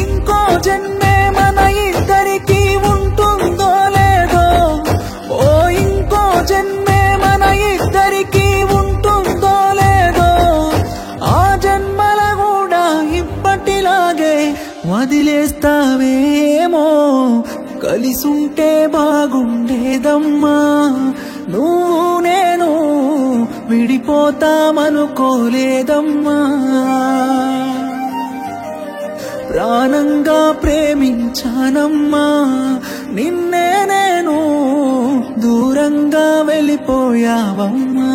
ఇంకో జన్మే మన ఇద్దరికి ఉంటుందో లేదో, ఓ ఇంకో జన్మే మన ఇద్దరికి ఉంటుందో లేదో, ఆ జన్మల కూడా ఇప్పటిలాగే వదిలేస్తావేమో. కలిసుంటే బాగుండేదమ్మా, నువ్వు నేను విడిపోతామనుకోలేదమ్మా. ప్రాణంగా ప్రేమించానమ్మా, నిన్నే నేను దూరంగా వెళ్ళిపోయావమ్మా.